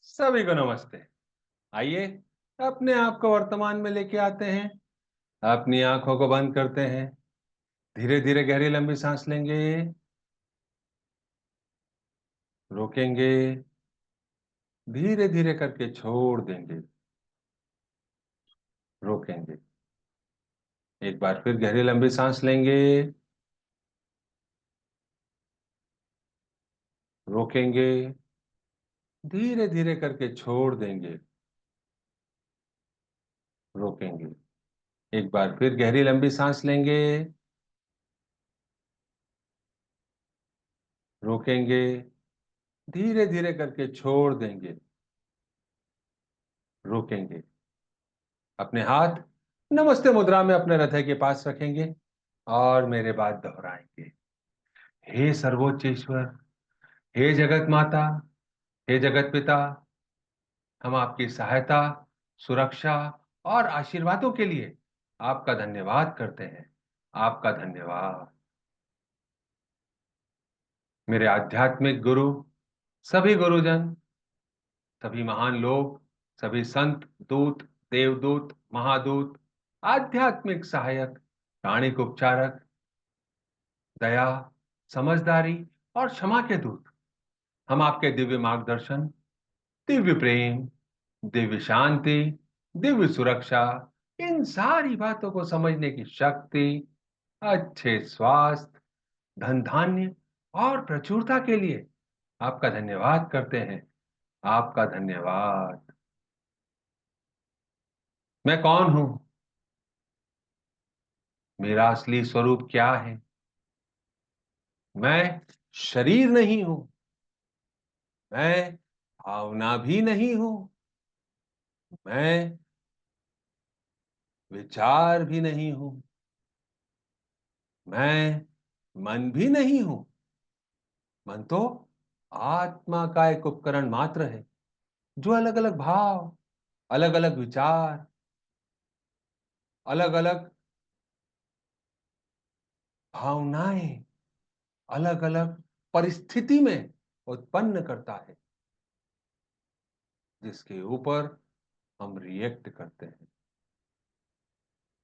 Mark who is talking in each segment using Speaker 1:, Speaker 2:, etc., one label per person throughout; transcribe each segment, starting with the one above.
Speaker 1: सभी को नमस्ते। आइए अपने आप को वर्तमान में लेके आते हैं। अपनी आंखों को बंद करते हैं। धीरे धीरे गहरी लंबी सांस लेंगे। रोकेंगे। धीरे धीरे करके छोड़ देंगे। रोकेंगे। एक बार फिर गहरी लंबी सांस लेंगे। रोकेंगे। धीरे धीरे करके छोड़ देंगे। रोकेंगे। एक बार फिर गहरी लंबी सांस लेंगे। रोकेंगे। धीरे धीरे करके छोड़ देंगे। रोकेंगे। अपने हाथ नमस्ते मुद्रा में अपने हृदय के पास रखेंगे और मेरे बाद दोहराएंगे। हे सर्वोच्च ईश्वर, हे जगत माता, हे जगत पिता, हम आपकी सहायता, सुरक्षा और आशीर्वादों के लिए आपका धन्यवाद करते हैं। आपका धन्यवाद। मेरे आध्यात्मिक गुरु, सभी गुरुजन, सभी महान लोग, सभी संत, दूत, देवदूत, महादूत, आध्यात्मिक सहायक, प्राणिक उपचारक, दया, समझदारी और क्षमा के दूत, हम आपके दिव्य मार्गदर्शन, दिव्य प्रेम, दिव्य शांति, दिव्य सुरक्षा, इन सारी बातों को समझने की शक्ति, अच्छे स्वास्थ्य, धन धान्य और प्रचुरता के लिए आपका धन्यवाद करते हैं। आपका धन्यवाद। मैं कौन हूं? मेरा असली स्वरूप क्या है? मैं शरीर नहीं हूं। मैं भावना भी नहीं हूं। मैं विचार भी नहीं हूं। मैं मन भी नहीं हूं। मन तो आत्मा का एक उपकरण मात्र है, जो अलग अलग भाव, अलग अलग विचार, अलग अलग भावनाएं, अलग अलग परिस्थिति में उत्पन्न करता है, जिसके ऊपर हम रिएक्ट करते हैं।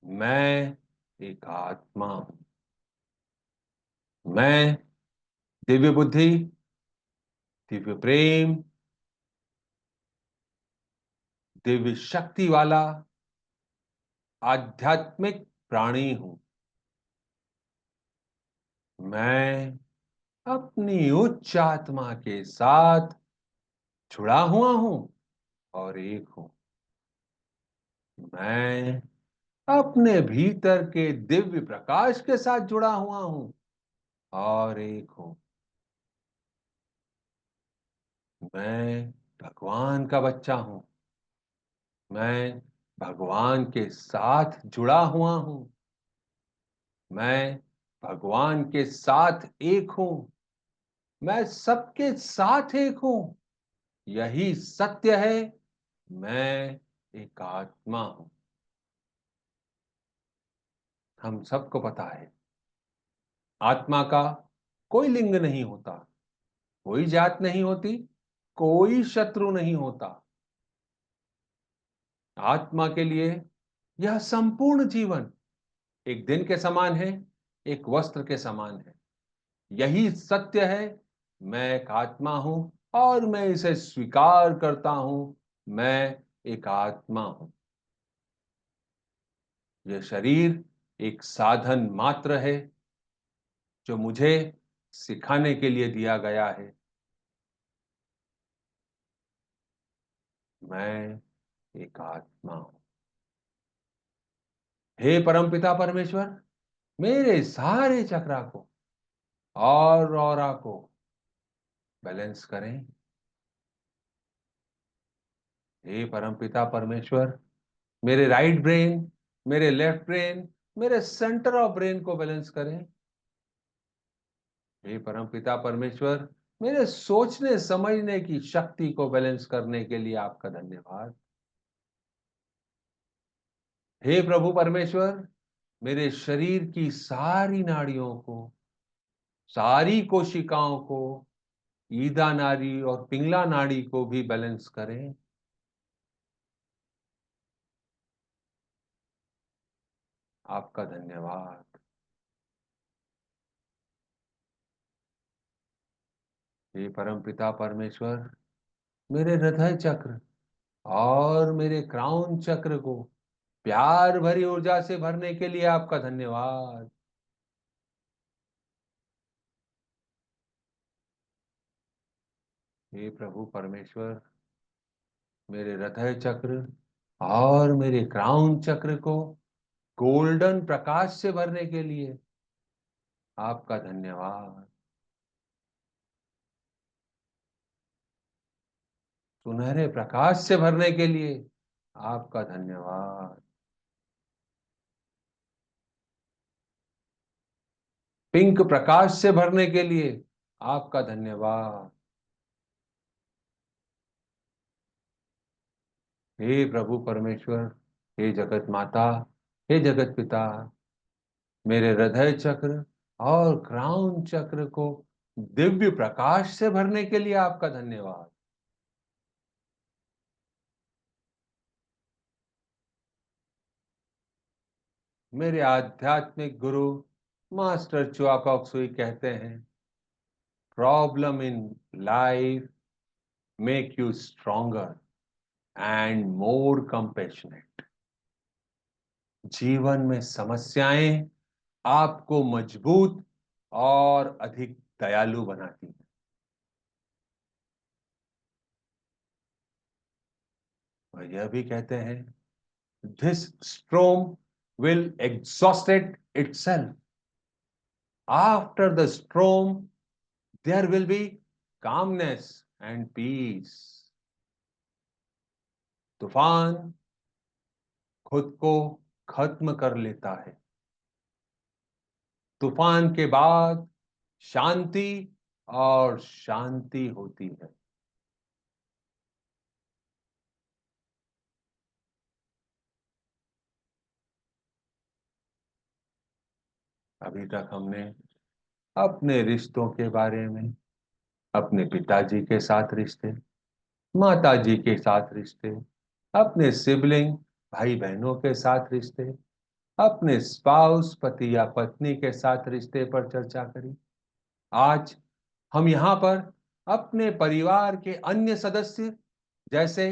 Speaker 1: मैं एक आत्मा हूं। मैं दिव्य बुद्धि, दिव्य प्रेम, दिव्य शक्ति वाला आध्यात्मिक प्राणी हूं। मैं अपनी उच्च आत्मा के साथ जुड़ा हुआ हूं और एक हूं। मैं अपने भीतर के दिव्य प्रकाश के साथ जुड़ा हुआ हूं और एक हूं। मैं भगवान का बच्चा हूं। मैं भगवान के साथ जुड़ा हुआ हूं। मैं भगवान के साथ एक हूं। मैं सबके साथ एक हूं। यही सत्य है। मैं एक आत्मा हूं। हम सबको पता है, आत्मा का कोई लिंग नहीं होता, कोई जात नहीं होती, कोई शत्रु नहीं होता। आत्मा के लिए यह संपूर्ण जीवन एक दिन के समान है, एक वस्त्र के समान है। यही सत्य है। मैं एक आत्मा हूं और मैं इसे स्वीकार करता हूं। मैं एक आत्मा हूं। यह शरीर एक साधन मात्र है, जो मुझे सिखाने के लिए दिया गया है। मैं एक आत्मा हूं। हे परमपिता परमेश्वर, मेरे सारे चक्रा को और ऑरा को बैलेंस करें। हे परमपिता परमेश्वर, मेरे राइट ब्रेन, मेरे लेफ्ट ब्रेन, मेरे सेंटर ऑफ ब्रेन को बैलेंस करें। हे परमपिता परमेश्वर, मेरे सोचने समझने की शक्ति को बैलेंस करने के लिए आपका धन्यवाद। हे प्रभु परमेश्वर, मेरे शरीर की सारी नाड़ियों को, सारी कोशिकाओं को ईदा नाड़ी और पिंगला नाड़ी को भी बैलेंस करें। आपका धन्यवाद। हे परमपिता परमेश्वर, मेरे हृदय चक्र और मेरे क्राउन चक्र को प्यार भरी ऊर्जा से भरने के लिए आपका धन्यवाद। हे प्रभु परमेश्वर, मेरे हृदय चक्र और मेरे क्राउन चक्र को गोल्डन प्रकाश से भरने के लिए आपका धन्यवाद। सुनहरे प्रकाश से भरने के लिए आपका धन्यवाद। पिंक प्रकाश से भरने के लिए आपका धन्यवाद। हे प्रभु परमेश्वर, हे जगत माता, हे जगत पिता, मेरे हृदय चक्र और क्राउन चक्र को दिव्य प्रकाश से भरने के लिए आपका धन्यवाद। मेरे आध्यात्मिक गुरु मास्टर च्वाक सुई कहते हैं, problem in life make you stronger and more compassionate. जीवन में समस्याएं आपको मजबूत और अधिक दयालु बनाती हैं। और यह भी कहते हैं, this storm will exhausted itself. After the storm there will be calmness and peace. तूफान खुद को खत्म कर लेता है। तूफान के बाद शांति और शांति होती है। अभी तक हमने अपने रिश्तों के बारे में, अपने पिताजी के साथ रिश्ते, माताजी के साथ रिश्ते, अपने सिबलिंग भाई बहनों के साथ रिश्ते, अपने स्पाउस पति या पत्नी के साथ रिश्ते पर चर्चा करी। आज हम यहाँ पर अपने परिवार के अन्य सदस्य जैसे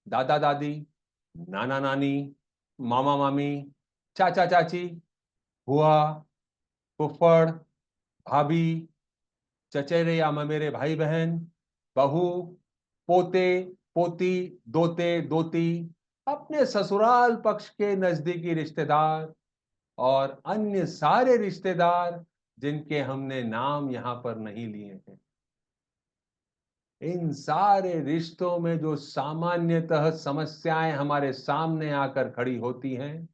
Speaker 1: दादा दादी, नाना नानी, मामा मामी, चाचा चाची, बुआ, फुफ्फड़, भाभी, चचेरे या ममेरे भाई बहन, बहू, पोते, पोती, दोते, दोती, अपने ससुराल पक्ष के नजदीकी रिश्तेदार और अन्य सारे रिश्तेदार जिनके हमने नाम यहां पर नहीं लिए हैं। इन सारे रिश्तों में जो सामान्यतः समस्याएं हमारे सामने आकर खड़ी होती हैं,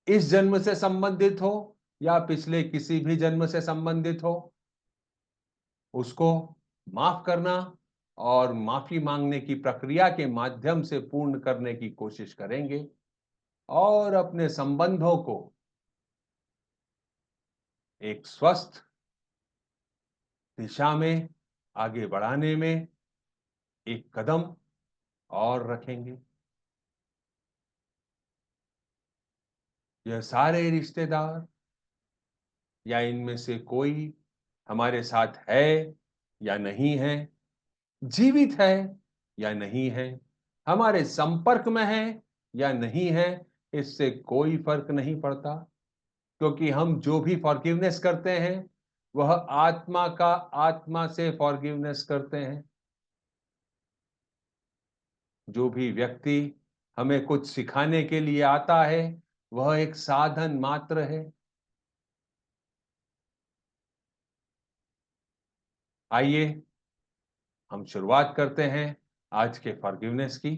Speaker 1: इस जन्म से संबंधित हो या पिछले किसी भी जन्म से संबंधित हो, उसको माफ करना और माफी मांगने की प्रक्रिया के माध्यम से पूर्ण करने की कोशिश करेंगे और अपने संबंधों को एक स्वस्थ दिशा में आगे बढ़ाने में एक कदम और रखेंगे। यह सारे रिश्तेदार या इनमें से कोई हमारे साथ है या नहीं है, जीवित है या नहीं है, हमारे संपर्क में है या नहीं है, इससे कोई फर्क नहीं पड़ता। क्योंकि हम जो भी फॉरगिवनेस करते हैं वह आत्मा का आत्मा से फॉरगिवनेस करते हैं। जो भी व्यक्ति हमें कुछ सिखाने के लिए आता है वह एक साधन मात्र है। आइए हम शुरुआत करते हैं आज के फॉरगिवनेस की।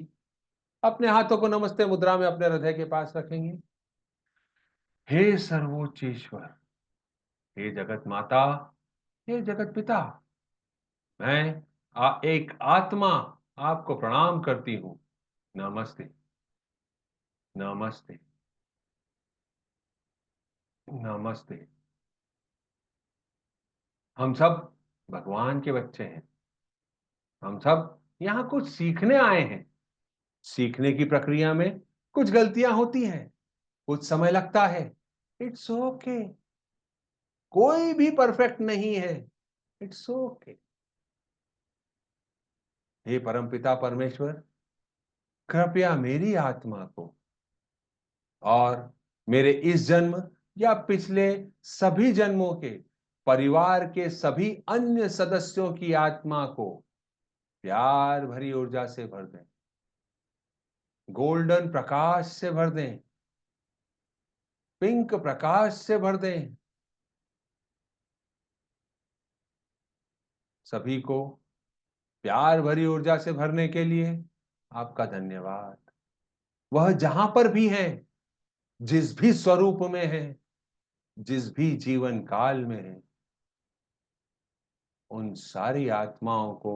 Speaker 1: अपने हाथों को नमस्ते मुद्रा में अपने हृदय के पास रखेंगे। हे सर्वोच्च ईश्वर, हे जगत माता, हे जगत पिता, मैं एक आत्मा आपको प्रणाम करती हूँ। नमस्ते, नमस्ते, नमस्ते। हम सब भगवान के बच्चे हैं। हम सब यहाँ कुछ सीखने आए हैं। सीखने की प्रक्रिया में कुछ गलतियां होती हैं, कुछ समय लगता है। It's okay. कोई भी परफेक्ट नहीं है। It's okay. हे परमपिता परमेश्वर, कृपया मेरी आत्मा को और मेरे इस जन्म या पिछले सभी जन्मों के परिवार के सभी अन्य सदस्यों की आत्मा को प्यार भरी ऊर्जा से भर दें, गोल्डन प्रकाश से भर दें, पिंक प्रकाश से भर दें। सभी को प्यार भरी ऊर्जा से भरने के लिए आपका धन्यवाद। वह जहां पर भी है, जिस भी स्वरूप में है, जिस भी जीवन काल में है, उन सारी आत्माओं को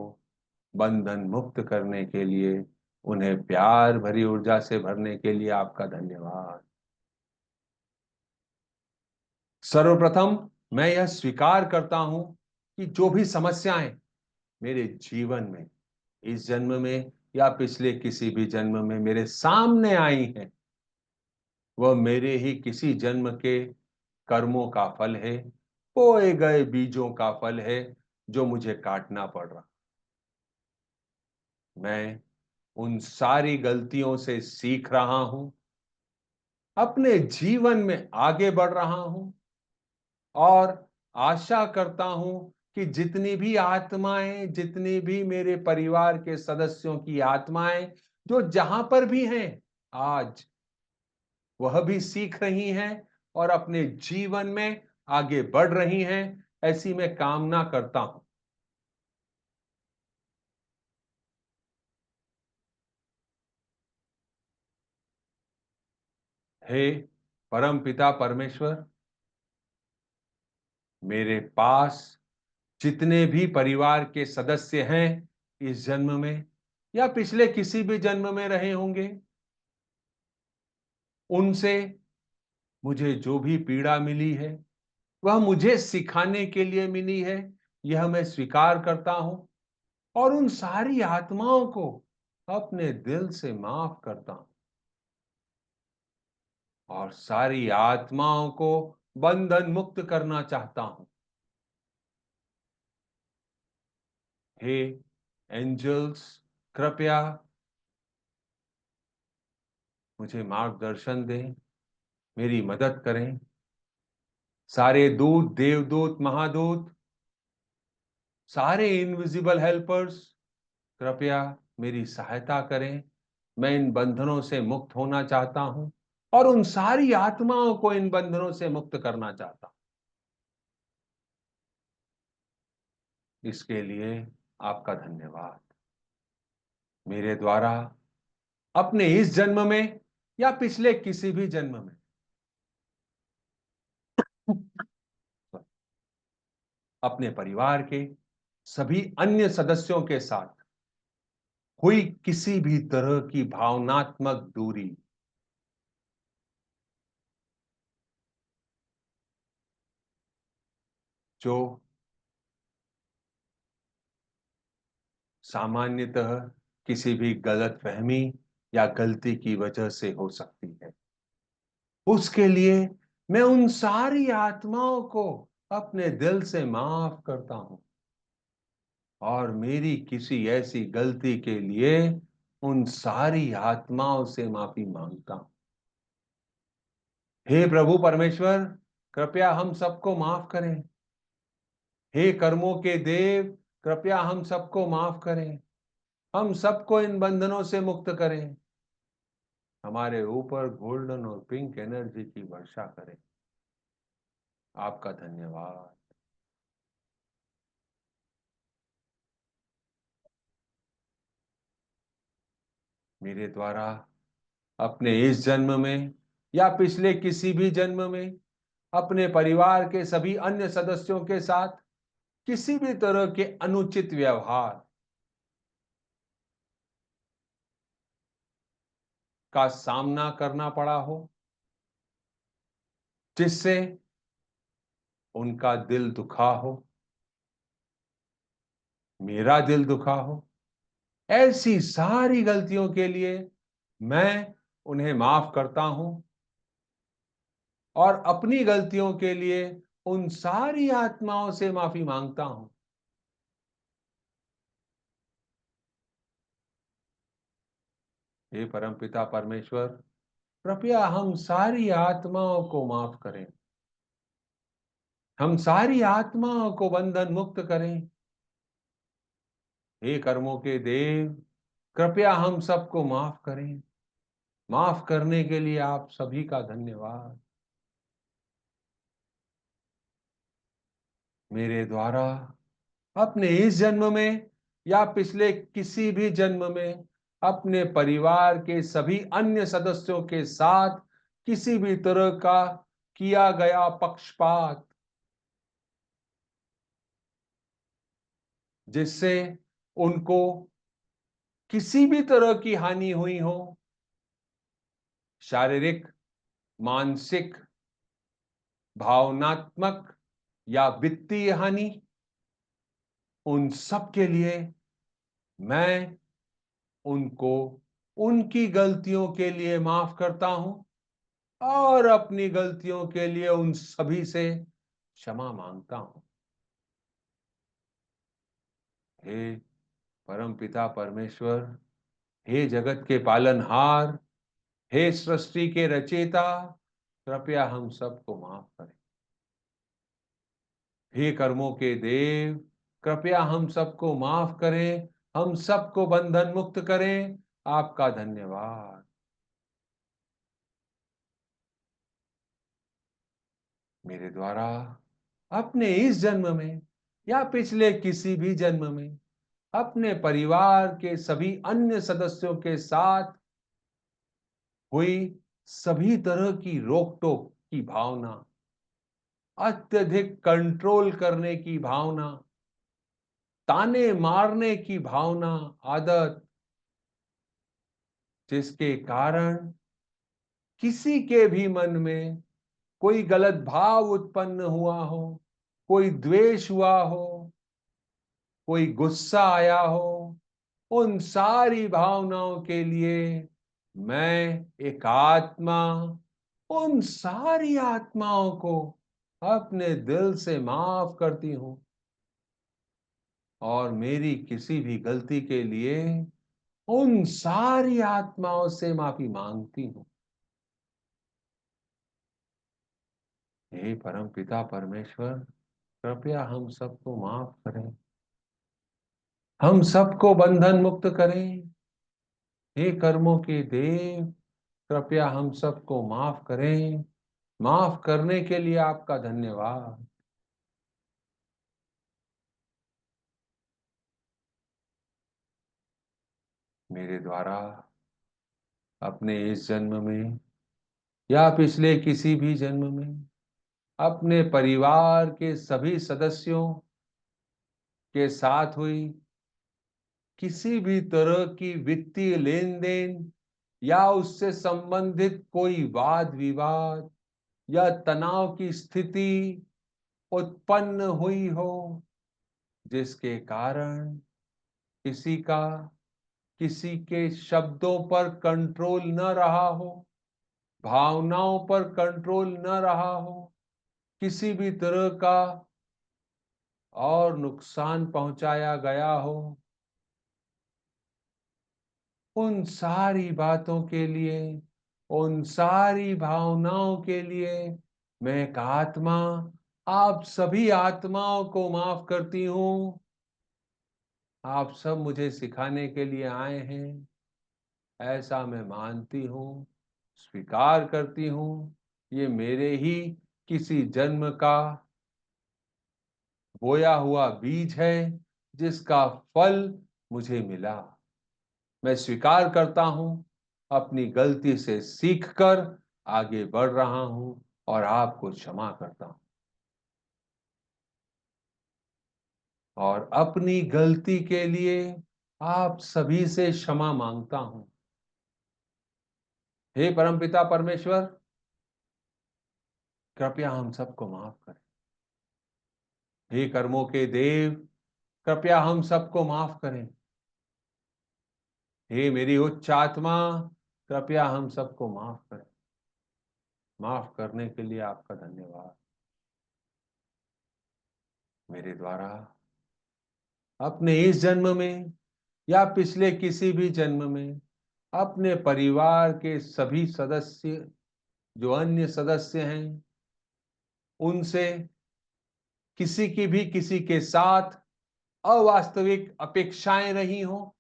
Speaker 1: बंधन मुक्त करने के लिए, उन्हें प्यार भरी ऊर्जा से भरने के लिए आपका धन्यवाद। सर्वप्रथम मैं यह स्वीकार करता हूं कि जो भी समस्याएं मेरे जीवन में इस जन्म में या पिछले किसी भी जन्म में मेरे सामने आई हैं, वह मेरे ही किसी जन्म के कर्मों का फल है, बोए गए बीजों का फल है, जो मुझे काटना पड़ रहा। मैं उन सारी गलतियों से सीख रहा हूं, अपने जीवन में आगे बढ़ रहा हूं और आशा करता हूं कि जितनी भी आत्माएं, जितनी भी मेरे परिवार के सदस्यों की आत्माएं जो जहां पर भी हैं, आज वह भी सीख रही हैं और अपने जीवन में आगे बढ़ रही हैं, ऐसी मैं कामना करता हूं। हे परम पिता परमेश्वर, मेरे पास जितने भी परिवार के सदस्य हैं, इस जन्म में या पिछले किसी भी जन्म में रहे होंगे, उनसे मुझे जो भी पीड़ा मिली है, वह मुझे सिखाने के लिए मिली है, यह मैं स्वीकार करता हूं और उन सारी आत्माओं को अपने दिल से माफ करता हूं और सारी आत्माओं को बंधन मुक्त करना चाहता हूं। हे एंजल्स, कृपया मुझे मार्गदर्शन दें, मेरी मदद करें। सारे दूत, देवदूत, महादूत, सारे इनविजिबल हेल्पर्स, कृपया मेरी सहायता करें। मैं इन बंधनों से मुक्त होना चाहता हूं और उन सारी आत्माओं को इन बंधनों से मुक्त करना चाहता हूं। इसके लिए आपका धन्यवाद। मेरे द्वारा अपने इस जन्म में या पिछले किसी भी जन्म में अपने परिवार के सभी अन्य सदस्यों के साथ हुई किसी भी तरह की भावनात्मक दूरी, जो सामान्यतः किसी भी गलतफहमी या गलती की वजह से हो सकती है, उसके लिए मैं उन सारी आत्माओं को अपने दिल से माफ करता हूं और मेरी किसी ऐसी गलती के लिए उन सारी आत्माओं से माफी मांगता हूं। हे प्रभु परमेश्वर, कृपया हम सबको माफ करें। हे कर्मों के देव, कृपया हम सबको माफ करें। हम सबको इन बंधनों से मुक्त करें। हमारे ऊपर गोल्डन और पिंक एनर्जी की वर्षा करें। आपका धन्यवाद। मेरे द्वारा अपने इस जन्म में या पिछले किसी भी जन्म में अपने परिवार के सभी अन्य सदस्यों के साथ किसी भी तरह के अनुचित व्यवहार का सामना करना पड़ा हो, जिससे उनका दिल दुखा हो, मेरा दिल दुखा हो, ऐसी सारी गलतियों के लिए मैं उन्हें माफ करता हूं और अपनी गलतियों के लिए उन सारी आत्माओं से माफी मांगता हूं। हे परमपिता परमेश्वर, कृपया हम सारी आत्माओं को माफ करें, हम सारी आत्माओं को बंधन मुक्त करें। हे कर्मों के देव, कृपया हम सबको माफ करें। माफ करने के लिए आप सभी का धन्यवाद। मेरे द्वारा अपने इस जन्म में या पिछले किसी भी जन्म में अपने परिवार के सभी अन्य सदस्यों के साथ किसी भी तरह का किया गया पक्षपात, जिससे उनको किसी भी तरह की हानि हुई हो, शारीरिक, मानसिक, भावनात्मक या वित्तीय हानि, उन सब के लिए मैं उनको उनकी गलतियों के लिए माफ करता हूं और अपनी गलतियों के लिए उन सभी से क्षमा मांगता हूं। हे परम पिता परमेश्वर, हे जगत के पालनहार, हे सृष्टि के रचयिता, कृपया हम सबको माफ करें। हे कर्मों के देव, कृपया हम सबको माफ करें, हम सबको बंधन मुक्त करें। आपका धन्यवाद। मेरे द्वारा अपने इस जन्म में या पिछले किसी भी जन्म में अपने परिवार के सभी अन्य सदस्यों के साथ हुई सभी तरह की रोक टोक की भावना, अत्यधिक कंट्रोल करने की भावना, ताने मारने की भावना, आदत, जिसके कारण किसी के भी मन में कोई गलत भाव उत्पन्न हुआ हो, कोई द्वेष हुआ हो, कोई गुस्सा आया हो, उन सारी भावनाओं के लिए मैं एक आत्मा उन सारी आत्माओं को अपने दिल से माफ करती हूं और मेरी किसी भी गलती के लिए उन सारी आत्माओं से माफी मांगती हूं। हे परम पिता परमेश्वर, कृपया हम सबको माफ करें, हम सबको बंधन मुक्त करें। हे कर्मों के देव, कृपया हम सबको माफ करें। माफ करने के लिए आपका धन्यवाद। मेरे द्वारा अपने इस जन्म में या पिछले किसी भी जन्म में अपने परिवार के सभी सदस्यों के साथ हुई किसी भी तरह की वित्तीय लेन देन या उससे संबंधित कोई वाद विवाद या तनाव की स्थिति उत्पन्न हुई हो, जिसके कारण किसी का किसी के शब्दों पर कंट्रोल न रहा हो, भावनाओं पर कंट्रोल न रहा हो, किसी भी तरह का और नुकसान पहुंचाया गया हो, उन सारी बातों के लिए, उन सारी भावनाओं के लिए मैं एक आत्मा आप सभी आत्माओं को माफ करती हूं। आप सब मुझे सिखाने के लिए आए हैं, ऐसा मैं मानती हूं, स्वीकार करती हूं। ये मेरे ही किसी जन्म का बोया हुआ बीज है, जिसका फल मुझे मिला। मैं स्वीकार करता हूं, अपनी गलती से सीखकर आगे बढ़ रहा हूं और आपको क्षमा करता हूं और अपनी गलती के लिए आप सभी से क्षमा मांगता हूं। हे परमपिता परमेश्वर, कृपया हम सबको माफ करें। हे कर्मों के देव, कृपया हम सबको माफ करें। हे मेरी उच्च आत्मा, कृपया हम सबको माफ करें। माफ करने के लिए आपका धन्यवाद। मेरे द्वारा अपने इस जन्म में या पिछले किसी भी जन्म में अपने परिवार के सभी सदस्य, जो अन्य सदस्य हैं, उनसे किसी की भी किसी के साथ अवास्तविक अपेक्षाएं रही हो,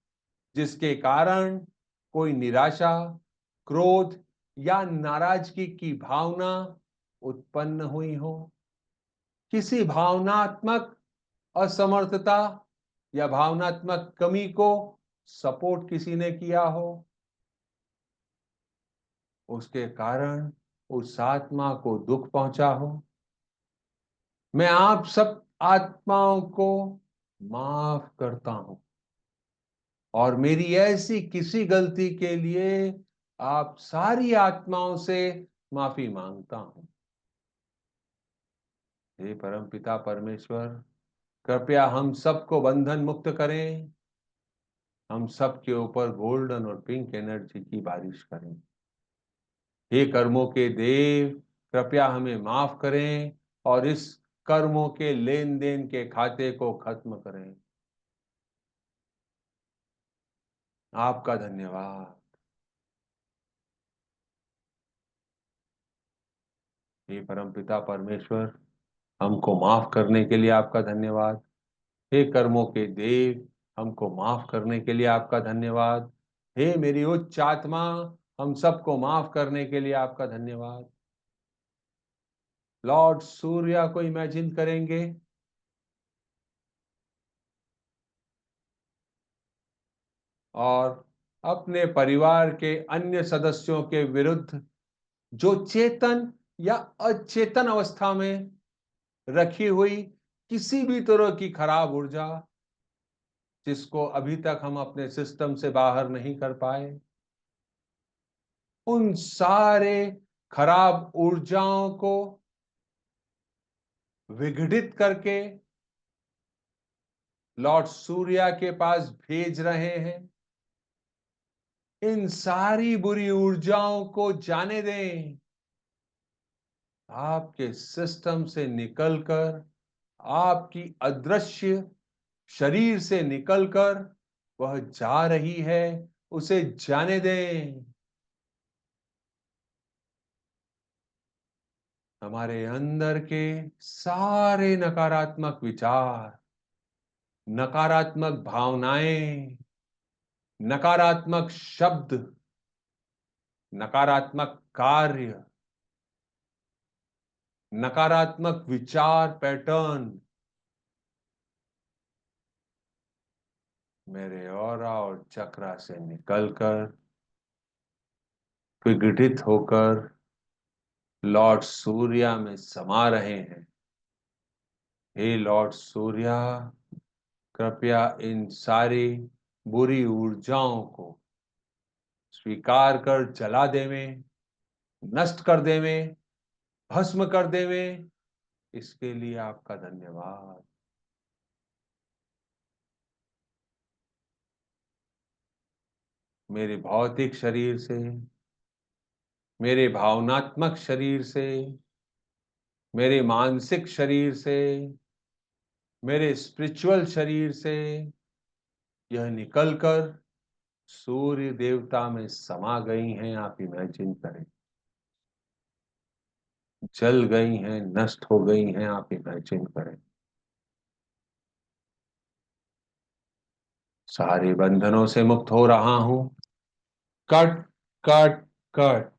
Speaker 1: जिसके कारण कोई निराशा, क्रोध या नाराजगी की भावना उत्पन्न हुई हो। किसी भावनात्मक असमर्थता या भावनात्मक कमी को सपोर्ट किसी ने किया हो, उसके कारण उस आत्मा को दुख पहुंचा हो। मैं आप सब आत्माओं को माफ करता हूं और मेरी ऐसी किसी गलती के लिए आप सारी आत्माओं से माफी मांगता हूं। हे परम पिता परमेश्वर, कृपया हम सबको बंधन मुक्त करें। हम सबके ऊपर गोल्डन और पिंक एनर्जी की बारिश करें। हे कर्मों के देव, कृपया हमें माफ करें और इस कर्मों के लेन देन के खाते को खत्म करें। आपका धन्यवाद। हे परमपिता परमेश्वर, हमको माफ करने के लिए आपका धन्यवाद। हे कर्मों के देव, हमको माफ करने के लिए आपका धन्यवाद। हे मेरी उच्च आत्मा, हम सबको माफ करने के लिए आपका धन्यवाद। लॉर्ड सूर्य को इमेजिन करेंगे और अपने परिवार के अन्य सदस्यों के विरुद्ध जो चेतन या अचेतन अवस्था में रखी हुई किसी भी तरह की खराब ऊर्जा, जिसको अभी तक हम अपने सिस्टम से बाहर नहीं कर पाए, उन सारे खराब ऊर्जाओं को विघटित करके लॉर्ड सूर्य के पास भेज रहे हैं। इन सारी बुरी ऊर्जाओं को जाने दें। आपके सिस्टम से निकलकर, आपकी अदृश्य शरीर से निकलकर वह जा रही है, उसे जाने दें। हमारे अंदर के सारे नकारात्मक विचार, नकारात्मक भावनाएं, नकारात्मक शब्द, नकारात्मक कार्य, नकारात्मक विचार पैटर्न मेरे ऑरा और चक्रा से निकलकर, विघटित होकर लॉर्ड सूर्य में समा रहे हैं। हे लॉर्ड सूर्य, कृपया इन सारी बुरी ऊर्जाओं को स्वीकार कर जला देवें, नष्ट कर देवें, भस्म कर देवें। इसके लिए आपका धन्यवाद। मेरे भौतिक शरीर से, मेरे भावनात्मक शरीर से, मेरे मानसिक शरीर से, मेरे स्पिरिचुअल शरीर से यह निकलकर सूर्य देवता में समा गई हैं। आप इमेजिन करें, जल गई हैं, नष्ट हो गई हैं। आप इमेजिन करें। सारे बंधनों से मुक्त हो रहा हूं। Cut cut cut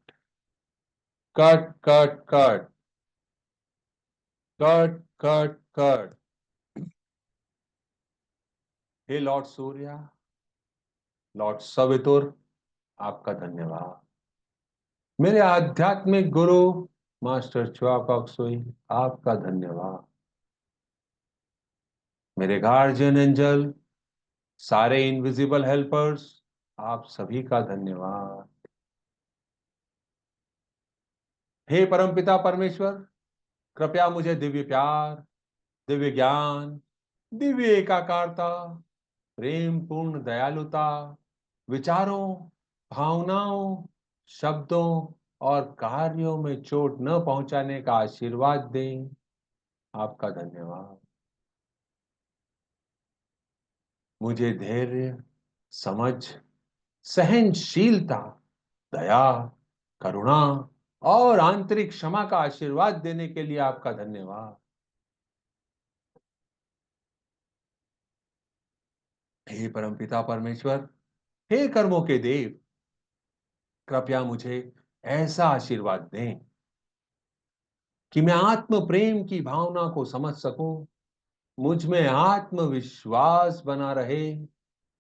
Speaker 1: cut cut cut cut cut cut. हे लॉर्ड सूर्य, लॉर्ड सवितुर, आपका धन्यवाद। मेरे आध्यात्मिक गुरु मास्टर च्वाकॉक्सुई, आपका धन्यवाद। मेरे गार्जियन एंजल, सारे इनविजिबल हेल्पर्स, आप सभी का धन्यवाद। हे परमपिता परमेश्वर, कृपया मुझे दिव्य प्यार, दिव्य ज्ञान, दिव्य एकाकारता, प्रेम पूर्ण दयालुता, विचारों, भावनाओं, शब्दों और कार्यों में चोट न पहुंचाने का आशीर्वाद दें। आपका धन्यवाद। मुझे धैर्य, समझ, सहनशीलता, दया, करुणा और आंतरिक क्षमा का आशीर्वाद देने के लिए आपका धन्यवाद। हे परमपिता परमेश्वर, हे कर्मों के देव, कृपया मुझे ऐसा आशीर्वाद दें कि मैं आत्म प्रेम की भावना को समझ सकूं, मुझ में आत्मविश्वास बना रहे,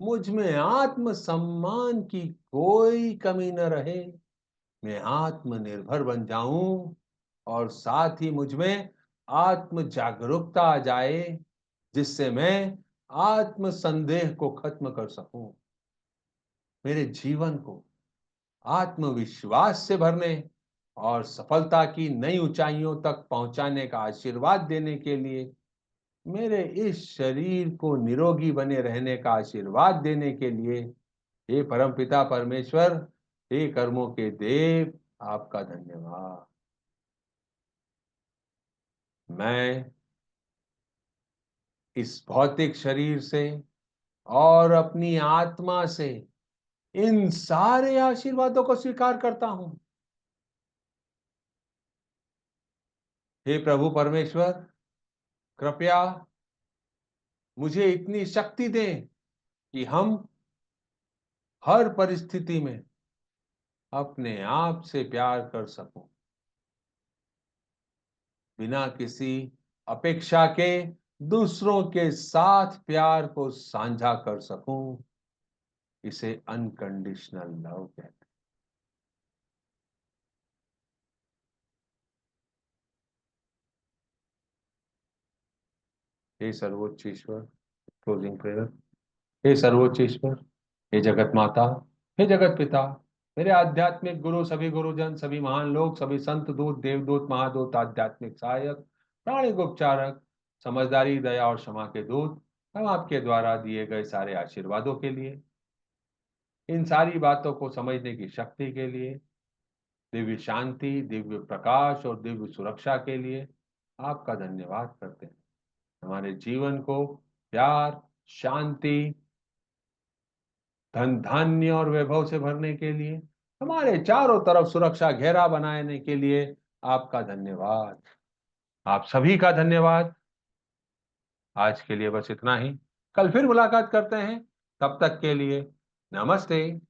Speaker 1: मुझ में आत्म सम्मान की कोई कमी न रहे, मैं आत्मनिर्भर बन जाऊं और साथ ही मुझ में आत्म जागरूकता आ जाए, जिससे मैं आत्म संदेह को खत्म कर सकूं। मेरे जीवन को आत्मविश्वास से भरने और सफलता की नई ऊंचाइयों तक पहुंचाने का आशीर्वाद देने के लिए, मेरे इस शरीर को निरोगी बने रहने का आशीर्वाद देने के लिए, हे परमपिता परमेश्वर, हे कर्मों के देव, आपका धन्यवाद। मैं इस भौतिक शरीर से और अपनी आत्मा से इन सारे आशीर्वादों को स्वीकार करता हूं। हे प्रभु परमेश्वर, कृपया मुझे इतनी शक्ति दें कि हम हर परिस्थिति में अपने आप से प्यार कर सकूं, बिना किसी अपेक्षा के दूसरों के साथ प्यार को साझा कर सकूं। इसे अनकंडीशनल लव कहते हैं। हे सर्वोच्च ईश्वर, क्लोजिंग प्रेयर। हे सर्वोच्च ईश्वर, हे जगत माता, हे जगत पिता, मेरे आध्यात्मिक गुरु, सभी गुरुजन, सभी महान लोग, सभी संत दूत, देवदूत, महादूत, आध्यात्मिक सहायक, प्राणिक उपचारक, समझदारी, दया और क्षमा के दूत, हम आपके द्वारा दिए गए सारे आशीर्वादों के लिए, इन सारी बातों को समझने की शक्ति के लिए, दिव्य शांति, दिव्य प्रकाश और दिव्य सुरक्षा के लिए आपका धन्यवाद करते हैं। हमारे जीवन को प्यार, शांति, धन धान्य और वैभव से भरने के लिए, हमारे चारों तरफ सुरक्षा घेरा बनाने के लिए आपका धन्यवाद। आप सभी का धन्यवाद। आज के लिए बस इतना ही। कल फिर मुलाकात करते हैं। तब तक के लिए नमस्ते।